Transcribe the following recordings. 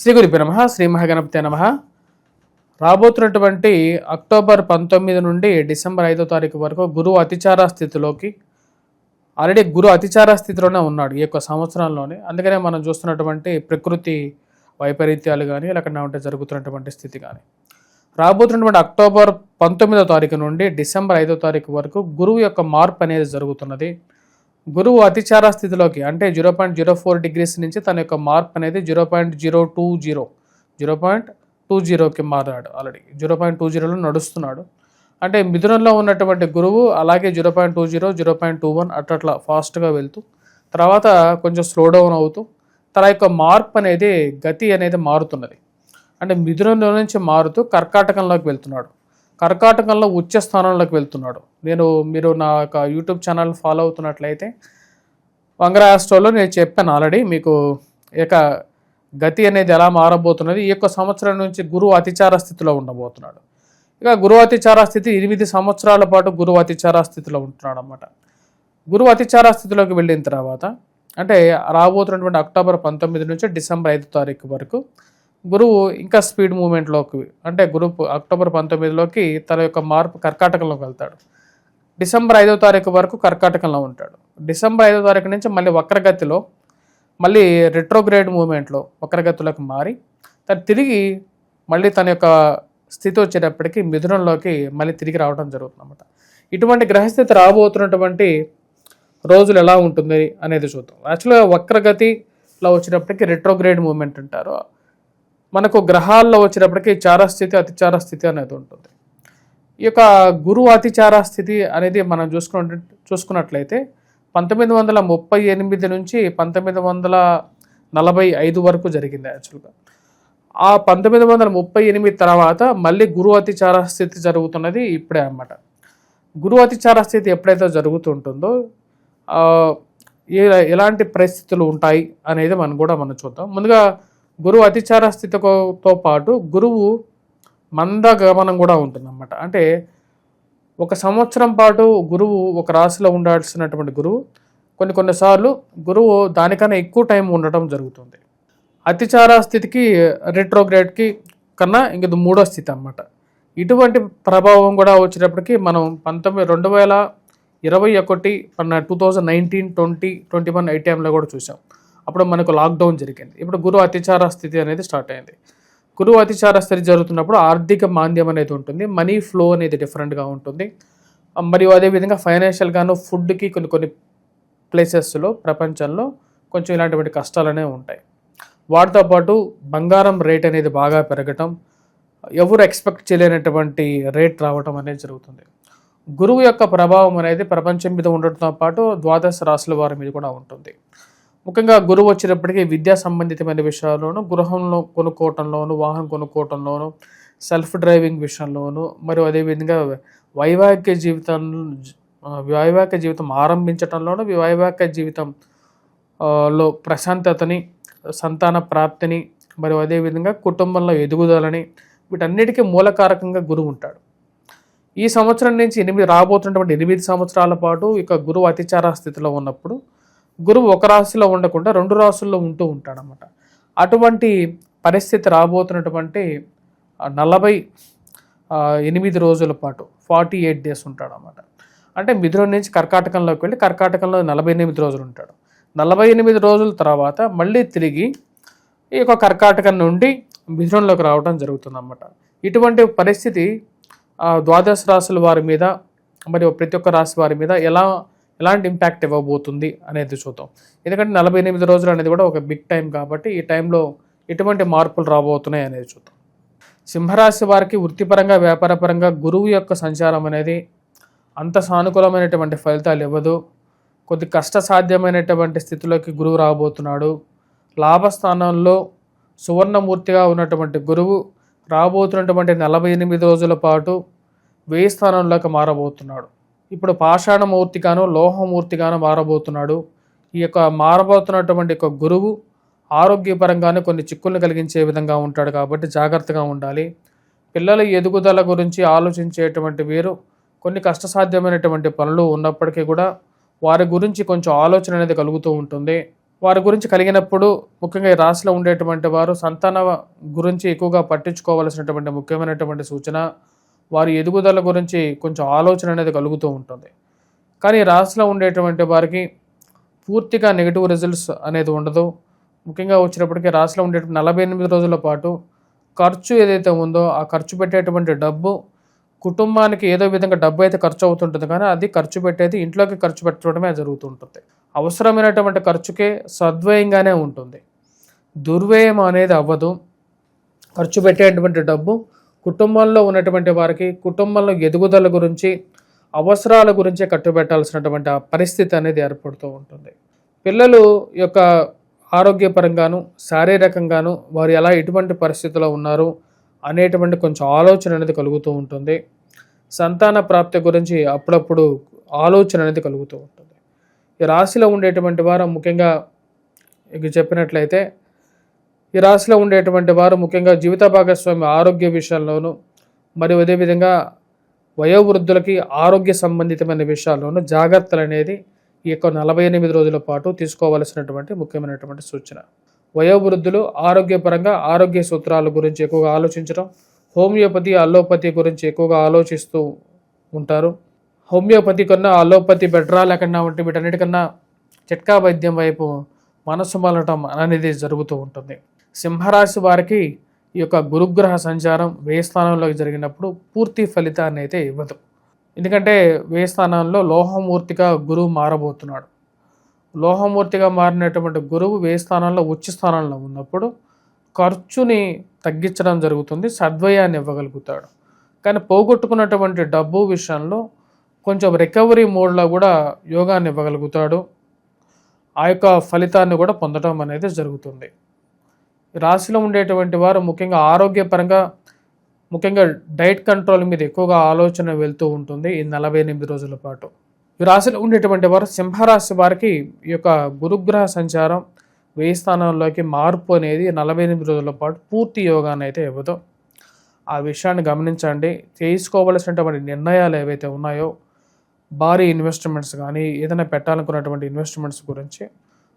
శ్రీ గురుభ్యో నమః. శ్రీ మహాగణపతే నమః. రాబోతున్నటువంటి అక్టోబర్ 19 నుండి డిసెంబర్ 5వ తారీఖు వరకు గురువు అతిచార స్థితిలోకి ఆల్రెడీ గురు అతిచార స్థితిలోనే ఉన్నాడు ఈ యొక్క సంవత్సరంలోనే. అందుకనే మనం చూస్తున్నటువంటి ప్రకృతి వైపరీత్యాలు కానీ లేకుండా ఉంటే జరుగుతున్నటువంటి స్థితి కానీ రాబోతున్నటువంటి అక్టోబర్ 19వ తారీఖు నుండి డిసెంబర్ 5వ తారీఖు వరకు గురువు యొక్క మార్పు అనేది జరుగుతున్నది. గురువు అతిచార స్థితిలోకి అంటే 0.04 డిగ్రీస్ నుంచి తన యొక్క మార్పు అనేది 0.20కి మారాడు. ఆల్రెడీ 0.20లో నడుస్తున్నాడు. అంటే మిథునంలో ఉన్నటువంటి గురువు అలాగే 0.20 0.21 అట్లా ఫాస్ట్గా వెళ్తూ తర్వాత కొంచెం స్లో డౌన్ అవుతూ తన యొక్క మార్పు అనేది గతి అనేది మారుతున్నది. అంటే మిథునంలో నుంచి మారుతూ కర్కాటకంలోకి వెళ్తున్నాడు. కర్కాటకంలో ఉచ్చ స్థానంలోకి వెళ్తున్నాడు. మీరు నా యొక్క యూట్యూబ్ ఛానల్ ఫాలో అవుతున్నట్లయితే వంగర ఆస్ట్రోలో నేను చెప్పాను ఆల్రెడీ మీకు ఇక గతి అనేది ఎలా మారబోతున్నది. ఈ యొక్క సంవత్సరం నుంచి గురువు అతిచార స్థితిలో ఉండబోతున్నాడు. ఇక గురువు అతిచార స్థితి 8 సంవత్సరాల పాటు గురువు అతిచార స్థితిలో ఉంటున్నాడు అన్నమాట. గురువు అతిచార స్థితిలోకి వెళ్ళిన తర్వాత అంటే రాబోతున్నటువంటి అక్టోబర్ 19 నుంచి డిసెంబర్ 5వ తారీఖు వరకు గురువు ఇంకా స్పీడ్ మూమెంట్లోకి అంటే గురువు అక్టోబర్ 19లోకి తన యొక్క మార్పు కర్కాటకంలోకి వెళ్తాడు. డిసెంబర్ 5వ తారీఖు వరకు కర్కాటకంలో ఉంటాడు. డిసెంబర్ 5వ తారీఖు నుంచి మళ్ళీ వక్రగతిలో మళ్ళీ రెట్రోగ్రేడ్ మూమెంట్లో వక్రగతిలోకి మారి తిరిగి మళ్ళీ తన యొక్క స్థితి వచ్చేటప్పటికి మిథునంలోకి మళ్ళీ తిరిగి రావడం జరుగుతుంది అన్నమాట. ఇటువంటి గ్రహస్థితి రాబోతున్నటువంటి రోజులు ఎలా ఉంటుంది అనేది చూద్దాం. యాక్చువల్గా వక్రగతిలో వచ్చేటప్పటికి రెట్రోగ్రేడ్ మూమెంట్ అంటారు. మనకు గ్రహాల్లో వచ్చేటప్పటికి చారస్థితి అతిచార స్థితి అనేది ఉంటుంది. ఈ యొక్క గురువు అతిచార స్థితి అనేది మనం చూసుకున్నట్లయితే 1938 నుంచి 1945 వరకు జరిగింది. యాక్చువల్గా ఆ 1938 తర్వాత మళ్ళీ గురువు అతిచార స్థితి జరుగుతున్నది ఇప్పుడే అన్నమాట. గురువు అతిచార స్థితి ఎప్పుడైతే జరుగుతుంటుందో ఎలాంటి పరిస్థితులు ఉంటాయి అనేది మనం చూద్దాం. ముందుగా గురువు అతిచార స్థితితో పాటు గురువు మందగమనం కూడా ఉంటుందన్నమాట. అంటే ఒక సంవత్సరం పాటు గురువు ఒక రాశిలో ఉండాల్సినటువంటి గురువు కొన్నిసార్లు గురువు దానికన్నా ఎక్కువ టైం ఉండటం జరుగుతుంది. అతిచార స్థితికి రెట్రోగ్రేడ్కి కన్నా ఇంక మూడో స్థితి అన్నమాట. ఇటువంటి ప్రభావం కూడా వచ్చేటప్పటికి మనం 2021 2019 20 21 ఈ టైంలో కూడా చూసాం. అప్పుడు మనకు లాక్డౌన్ జరిగింది. ఇప్పుడు గురువు అతిచార స్థితి అనేది స్టార్ట్ అయింది. గురువు అతిచార స్థితి జరుగుతున్నప్పుడు ఆర్థిక మాంద్యం అనేది ఉంటుంది. మనీ ఫ్లో అనేది డిఫరెంట్గా ఉంటుంది. మరియు అదేవిధంగా ఫైనాన్షియల్గాను ఫుడ్కి కొన్ని ప్లేసెస్లో ప్రపంచంలో కొంచెం ఇలాంటివంటి కష్టాలు అనేవి ఉంటాయి. వాటితో పాటు బంగారం రేట్ అనేది బాగా పెరగటం, ఎవరు ఎక్స్పెక్ట్ చేయలేనటువంటి రేట్ రావటం అనేది జరుగుతుంది. గురువు యొక్క ప్రభావం అనేది ప్రపంచం మీద ఉండటంతో పాటు ద్వాదశ రాశుల వారి మీద కూడా ఉంటుంది. ముఖ్యంగా గురువు వచ్చేటప్పటికీ విద్యా సంబంధితమైన విషయాల్లోనూ, గృహంలో కొనుక్కోవటంలోను, వాహనం కొనుక్కోవటంలోను, సెల్ఫ్ డ్రైవింగ్ విషయంలోను, మరియు అదేవిధంగా వైవాహిక జీవితం ఆరంభించటంలోను, వైవాహిక జీవితంలో ప్రశాంతతని, సంతాన ప్రాప్తిని, మరియు అదేవిధంగా కుటుంబంలో ఎదుగుదలని వీటన్నిటికీ మూలకారకంగా గురువు ఉంటాడు. ఈ సంవత్సరం నుంచి రాబోతున్నటువంటి 8 సంవత్సరాల పాటు ఇక గురువు అతిచార స్థితిలో ఉన్నప్పుడు గురువు ఒక రాశిలో ఉండకుండా 2 రాశుల్లో ఉంటూ ఉంటాడనమాట. అటువంటి పరిస్థితి రాబోతున్నటువంటి 48 రోజుల పాటు 48 డేస్ ఉంటాడనమాట. అంటే మిథునం నుంచి కర్కాటకంలోకి వెళ్ళి కర్కాటకంలో 48 రోజులు ఉంటాడు. 48 రోజుల తర్వాత మళ్ళీ తిరిగి ఈ యొక్క కర్కాటకం నుండి మిథునంలోకి రావడం జరుగుతుందన్నమాట. ఇటువంటి పరిస్థితి ద్వాదశ రాశుల వారి మీద మరియు ప్రతి ఒక్క రాశి వారి మీద ఎలాంటి ఇంపాక్ట్ ఇవ్వబోతుంది అనేది చూద్దాం. ఎందుకంటే 48 రోజులు అనేది కూడా ఒక బిగ్ టైం కాబట్టి ఈ టైంలో ఎటువంటి మార్పులు రాబోతున్నాయి అనేది చూద్దాం. సింహరాశి వారికి వృత్తిపరంగా వ్యాపారపరంగా గురువు యొక్క సంచారం అనేది అంత సానుకూలమైనటువంటి ఫలితాలు ఇవ్వదు. కొద్ది కష్టసాధ్యమైనటువంటి స్థితిలోకి గురువు రాబోతున్నాడు. లాభస్థానంలో సువర్ణమూర్తిగా ఉన్నటువంటి గురువు రాబోతున్నటువంటి 48 రోజుల పాటు 1000 స్థానంలోకి మారబోతున్నాడు. ఇప్పుడు పాషాణమూర్తిగాను లోహమూర్తిగాను మారబోతున్నాడు. ఈ యొక్క మారబోతున్నటువంటి యొక్క గురువు ఆరోగ్యపరంగానే కొన్ని చిక్కులను కలిగించే విధంగా ఉంటాడు కాబట్టి జాగ్రత్తగా ఉండాలి. పిల్లల ఎదుగుదల గురించి ఆలోచించేటువంటి వీరు కొన్ని కష్టసాధ్యమైనటువంటి పనులు ఉన్నప్పటికీ కూడా వారి గురించి కొంచెం ఆలోచన అనేది కలుగుతూ ఉంటుంది. వారి గురించి కలిగినప్పుడు ముఖ్యంగా ఈ రాశిలో ఉండేటువంటి వారు సంతాన గురించి ఎక్కువగా పట్టించుకోవాల్సినటువంటి ముఖ్యమైనటువంటి సూచన, వారి ఎదుగుదల గురించి కొంచెం ఆలోచన అనేది కలుగుతూ ఉంటుంది. కానీ ఈ రాశిలో ఉండేటువంటి వారికి పూర్తిగా నెగిటివ్ రిజల్ట్స్ అనేది ఉండదు. ముఖ్యంగా వచ్చినప్పటికీ రాశిలో ఉండేటువంటి 48 రోజుల పాటు ఖర్చు ఏదైతే ఉందో ఆ ఖర్చు పెట్టేటువంటి డబ్బు కుటుంబానికి ఏదో విధంగా డబ్బు అయితే ఖర్చు అవుతుంటుంది, కానీ అది ఖర్చు పెట్టేది ఇంట్లోకి ఖర్చు పెట్టడమే జరుగుతుంటుంది. అవసరమైనటువంటి ఖర్చుకే సద్వ్యయంగానే ఉంటుంది, దుర్వ్యయం అనేది అవ్వదు. ఖర్చు పెట్టేటువంటి డబ్బు కుటుంబంలో ఉన్నటువంటి వారికి కుటుంబంలో ఎదుగుదల గురించి అవసరాల గురించే కట్టుబెట్టాల్సినటువంటి ఆ పరిస్థితి అనేది ఏర్పడుతూ ఉంటుంది. పిల్లలు యొక్క ఆరోగ్యపరంగాను శారీరకంగాను వారు ఎలా ఎటువంటి పరిస్థితిలో ఉన్నారు అనేటువంటి కొంచెం ఆలోచన అనేది కలుగుతూ ఉంటుంది. సంతాన ప్రాప్తి గురించి అప్పుడప్పుడు ఆలోచన అనేది కలుగుతూ ఉంటుంది. ఈ రాశిలో ఉండేటువంటి వారు ముఖ్యంగా ఇక చెప్పినట్లయితే ఈ రాశిలో ఉండేటువంటి వారు ముఖ్యంగా జీవిత భాగస్వామి ఆరోగ్య విషయంలోనూ మరియు అదేవిధంగా వయోవృద్ధులకి ఆరోగ్య సంబంధితమైన విషయాల్లోనూ జాగ్రత్తలు అనేది ఈ యొక్క 48 రోజుల పాటు తీసుకోవాల్సినటువంటి ముఖ్యమైనటువంటి సూచన. వయోవృద్ధులు ఆరోగ్యపరంగా ఆరోగ్య సూత్రాల గురించి ఎక్కువగా ఆలోచించడం, హోమియోపతి అల్లోపతి గురించి ఎక్కువగా ఆలోచిస్తూ ఉంటారు. హోమియోపతి కన్నా అల్లోపతి బెటరా లేకుండా ఉంటే వీటన్నిటికన్నా చిట్కా వైద్యం వైపు మనసు మలటం అనేది జరుగుతూ ఉంటుంది. సింహరాశి వారికి ఈ యొక్క గురుగ్రహ సంచారం వ్యయ స్థానంలోకి జరిగినప్పుడు పూర్తి ఫలితాన్ని అయితే ఇవ్వదు. ఎందుకంటే వ్యయ స్థానంలో లోహమూర్తిగా గురువు మారబోతున్నాడు. లోహమూర్తిగా మారినటువంటి గురువు వ్యయ స్థానంలో ఉచ్చ స్థానంలో ఉన్నప్పుడు ఖర్చుని తగ్గించడం జరుగుతుంది, సద్వయాన్ని ఇవ్వగలుగుతాడు. కానీ పోగొట్టుకున్నటువంటి డబ్బు విషయంలో కొంచెం రికవరీ మోడ్లో కూడా యోగాన్ని ఇవ్వగలుగుతాడు. ఆ యొక్క ఫలితాన్ని కూడా పొందడం అనేది జరుగుతుంది. రాశిలో ఉండేటువంటి వారు ముఖ్యంగా ఆరోగ్యపరంగా ముఖ్యంగా డైట్ కంట్రోల్ మీద ఎక్కువగా ఆలోచన వెళ్తూ ఉంటుంది ఈ 48 రోజుల పాటు. ఈ రాశిలో ఉండేటువంటి వారు సింహరాశి వారికి ఈ యొక్క గురుగ్రహ సంచారం వ్యయ స్థానంలోకి మార్పు అనేది 48 రోజుల పాటు పూర్తి యోగాన్ని అయితే ఇవ్వదు. ఆ విషయాన్ని గమనించండి. తీసుకోవలసినటువంటి నిర్ణయాలు ఏవైతే ఉన్నాయో భారీ ఇన్వెస్ట్మెంట్స్ కానీ ఏదైనా పెట్టాలనుకున్నటువంటి ఇన్వెస్ట్మెంట్స్ గురించి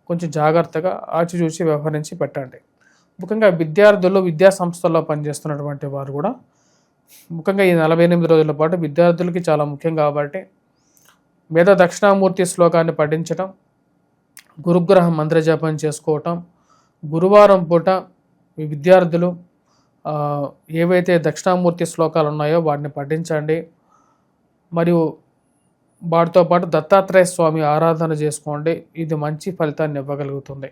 కొంచెం జాగ్రత్తగా ఆచిచూచి వ్యవహరించి పెట్టండి. ముఖ్యంగా విద్యార్థులు విద్యా సంస్థల్లో పనిచేస్తున్నటువంటి వారు కూడా ముఖ్యంగా ఈ 48 రోజుల పాటు విద్యార్థులకి చాలా ముఖ్యం కాబట్టి వేద దక్షిణామూర్తి శ్లోకాన్ని పఠించడం, గురుగ్రహ మంత్రజపం చేసుకోవటం, గురువారం పూట ఈ విద్యార్థులు ఏవైతే దక్షిణామూర్తి శ్లోకాలు ఉన్నాయో వాటిని పఠించండి. మరియు వాటితో పాటు దత్తాత్రేయ స్వామి ఆరాధన చేసుకోండి. ఇది మంచి ఫలితాన్ని ఇవ్వగలుగుతుంది.